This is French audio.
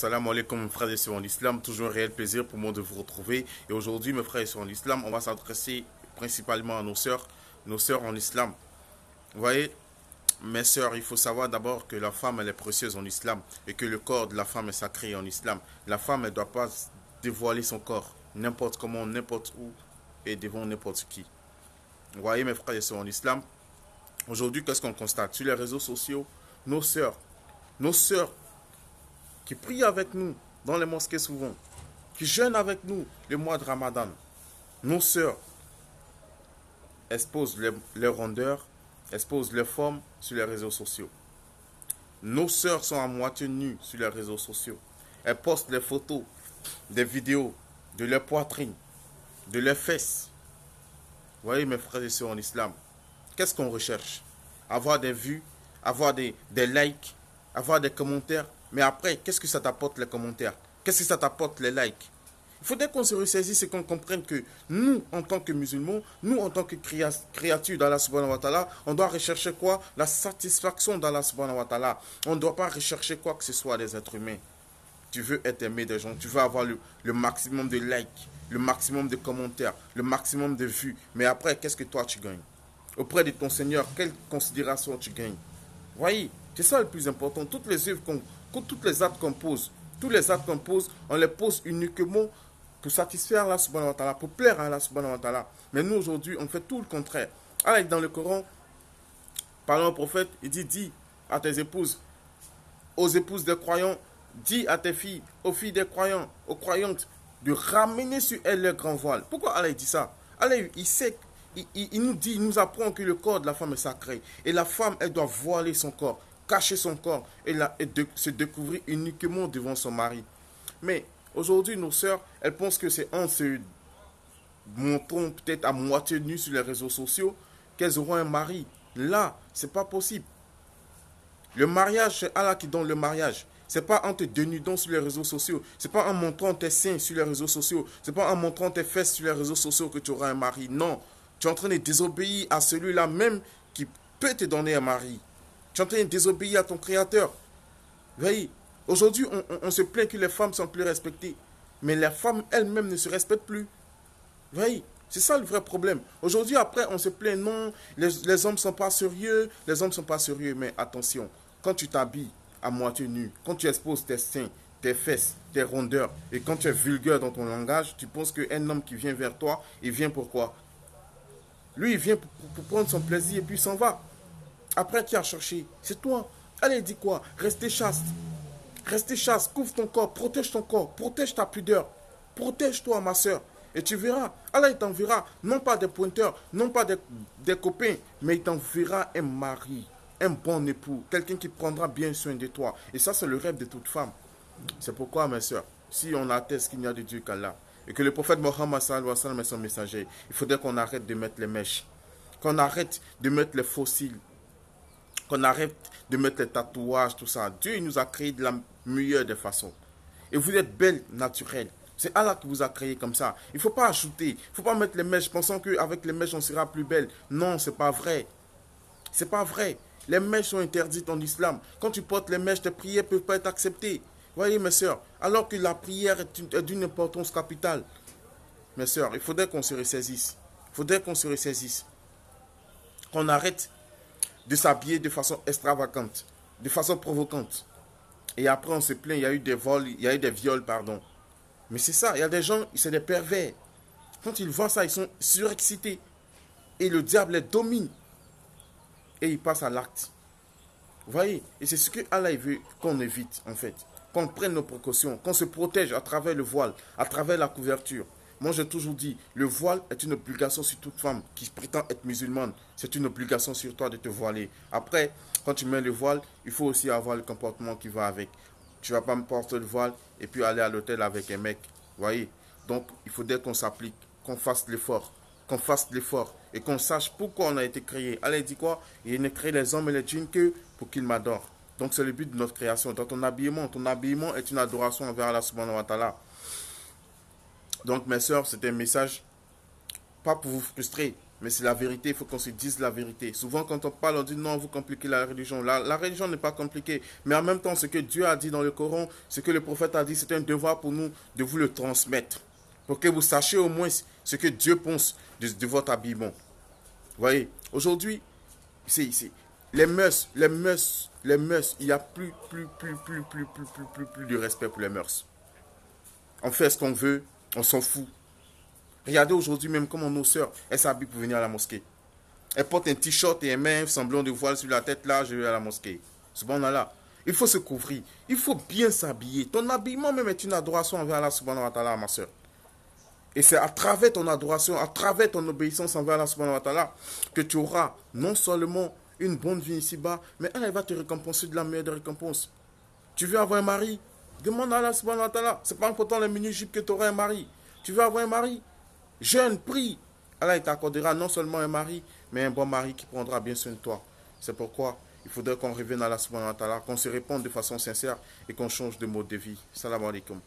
Salam alaikum mes frères et sœurs en islam, toujours un réel plaisir pour moi de vous retrouver. Et aujourd'hui mes frères et sœurs en islam, on va s'adresser principalement à nos sœurs en islam. Vous voyez, mes sœurs, il faut savoir d'abord que la femme elle est précieuse en islam et que le corps de la femme est sacré en islam. La femme elle ne doit pas dévoiler son corps n'importe comment, n'importe où et devant n'importe qui. Vous voyez mes frères et sœurs en islam, aujourd'hui qu'est-ce qu'on constate? Sur les réseaux sociaux, nos sœurs qui prient avec nous dans les mosquées souvent, qui jeûnent avec nous le mois de Ramadan. Nos sœurs exposent leurs rondeurs, exposent leurs formes sur les réseaux sociaux. Nos sœurs sont à moitié nues sur les réseaux sociaux. Elles postent les photos, des vidéos de leur poitrine, de leurs fesses. Vous voyez mes frères et sœurs en islam, qu'est-ce qu'on recherche? Avoir des vues, avoir des likes, avoir des commentaires. Mais après, qu'est-ce que ça t'apporte les commentaires? Qu'est-ce que ça t'apporte les likes? Il faudrait qu'on se ressaisisse et qu'on comprenne que nous, en tant que musulmans, nous, en tant que créatures d'Allah subhanahu wa ta'ala, on doit rechercher quoi? La satisfaction d'Allah subhanahu wa ta'ala. On ne doit pas rechercher quoi que ce soit des êtres humains. Tu veux être aimé des gens, tu veux avoir le maximum de likes, le maximum de commentaires, le maximum de vues. Mais après, qu'est-ce que toi tu gagnes? Auprès de ton Seigneur, quelle considération tu gagnes? Voyez, c'est ça le plus important. Toutes les œuvres toutes les actes qu'on pose, tous les actes qu'on pose, on les pose uniquement pour satisfaire Allah subhanahu wa ta'ala, pour plaire à Allah subhanahu wa ta'ala. Mais nous aujourd'hui, on fait tout le contraire. Alors dans le Coran, parlant au prophète, il dit, dis à tes épouses, aux épouses des croyants, dis à tes filles, aux filles des croyants, aux croyantes, de ramener sur elles leur grand voile. Pourquoi Allah dit ça? Allah, il sait, il nous dit, il nous apprend que le corps de la femme est sacré. Et la femme, elle doit voiler son corps, cacher son corps et se découvrir uniquement devant son mari. Mais aujourd'hui, nos sœurs, elles pensent que c'est en se montrant peut-être à moitié nues sur les réseaux sociaux qu'elles auront un mari. Là, c'est pas possible. Le mariage, c'est Allah qui donne le mariage. C'est pas en te dénudant sur les réseaux sociaux. C'est pas en montrant tes seins sur les réseaux sociaux. C'est pas en montrant tes fesses sur les réseaux sociaux que tu auras un mari. Non. Tu es en train de désobéir à celui-là même qui peut te donner un mari. Tu es en train de désobéir à ton créateur. Voyez, aujourd'hui, on se plaint que les femmes sont plus respectées. Mais les femmes elles-mêmes ne se respectent plus. Voyez, c'est ça le vrai problème. Aujourd'hui, après, on se plaint, non, les hommes ne sont pas sérieux, les hommes ne sont pas sérieux. Mais attention, quand tu t'habilles à moitié nu, quand tu exposes tes seins, tes fesses, tes rondeurs, et quand tu es vulgaire dans ton langage, tu penses qu'un homme qui vient vers toi, il vient pour quoi? Lui, il vient pour prendre son plaisir et puis il s'en va. Après, qui a cherché? C'est toi. Allez, dis quoi? Restez chaste. Restez chaste. Couvre ton corps. Protège ta pudeur. Protège-toi, ma soeur. Et tu verras. Allah, il t'enverra. Non pas des pointeurs, non pas des copains, mais il t'enverra un mari, un bon époux. Quelqu'un qui prendra bien soin de toi. Et ça, c'est le rêve de toute femme. C'est pourquoi, mes soeurs, si on atteste qu'il n'y a de Dieu qu'Allah, et que le prophète Mohammed sallallahu alayhi wa sallam est son messager, il faudrait qu'on arrête de mettre les mèches. Qu'on arrête de mettre les fossiles. Qu'on arrête de mettre les tatouages, tout ça. Dieu il nous a créé de la meilleure des façons. Et vous êtes belle, naturelle. C'est Allah qui vous a créé comme ça. Il ne faut pas ajouter. Il ne faut pas mettre les mèches pensant qu'avec les mèches, on sera plus belle. Non, ce n'est pas vrai. Ce n'est pas vrai. Les mèches sont interdites en islam. Quand tu portes les mèches, tes prières ne peuvent pas être acceptées. Voyez, mes sœurs, alors que la prière est d'une importance capitale. Mes sœurs, il faudrait qu'on se ressaisisse. Il faudrait qu'on se ressaisisse. Qu'on arrête de s'habiller de façon extravagante, de façon provocante. Et après, on se plaint, il y a eu des vols, il y a eu des viols, pardon. Mais c'est ça, il y a des gens, c'est des pervers. Quand ils voient ça, ils sont surexcités. Et le diable les domine. Et ils passent à l'acte. Vous voyez? Et c'est ce que Allah veut qu'on évite, en fait. Qu'on prenne nos précautions, qu'on se protège à travers le voile, à travers la couverture. Moi, j'ai toujours dit, le voile est une obligation sur toute femme qui prétend être musulmane. C'est une obligation sur toi de te voiler. Après, quand tu mets le voile, il faut aussi avoir le comportement qui va avec. Tu ne vas pas me porter le voile et puis aller à l'hôtel avec un mec. Vous voyez? Donc, il faudrait qu'on s'applique, qu'on fasse l'effort. Qu'on fasse l'effort et qu'on sache pourquoi on a été créé. Allah dit quoi? Il ne crée les hommes et les djinns que pour qu'ils m'adorent. Donc, c'est le but de notre création. Dans ton habillement est une adoration envers Allah subhanahu wa ta'ala. Donc, mes sœurs, c'était un message, pas pour vous frustrer, Mais c'est la vérité, il faut qu'on se dise la vérité. Souvent, quand on parle, on dit non, vous compliquez la religion. La religion n'est pas compliquée. Mais en même temps, ce que Dieu a dit dans le Coran, ce que le prophète a dit, c'est un devoir pour nous de vous le transmettre. Pour que vous sachiez au moins ce que Dieu pense de votre habillement. Vous voyez, aujourd'hui, les mœurs, il n'y a plus de respect pour les mœurs. On fait ce qu'on veut, on s'en fout. Regardez aujourd'hui même comment nos sœurs, elles s'habillent pour venir à la mosquée. Elles portent un t-shirt et elles mettent un semblant de voile sur la tête, là, je vais à la mosquée. Subhanallah. Il faut se couvrir. Il faut bien s'habiller. Ton habillement même est une adoration envers Allah subhanahu wa ta'ala, ma soeur. Et c'est à travers ton adoration, à travers ton obéissance envers Allah subhanahu wa ta'ala, que tu auras non seulement une bonne vie ici-bas, mais elle va te récompenser de la meilleure des récompenses. Tu veux avoir un mari? Demande à Allah subhanahu wa ta'ala. C'est pas important les mini-jupes que tu auras un mari. Tu veux avoir un mari? Jeune, prie. Allah il t'accordera non seulement un mari, mais un bon mari qui prendra bien soin de toi. C'est pourquoi il faudrait qu'on revienne à Allah subhanahu wa ta'ala, qu'on se réponde de façon sincère et qu'on change de mode de vie. Salam alaikum.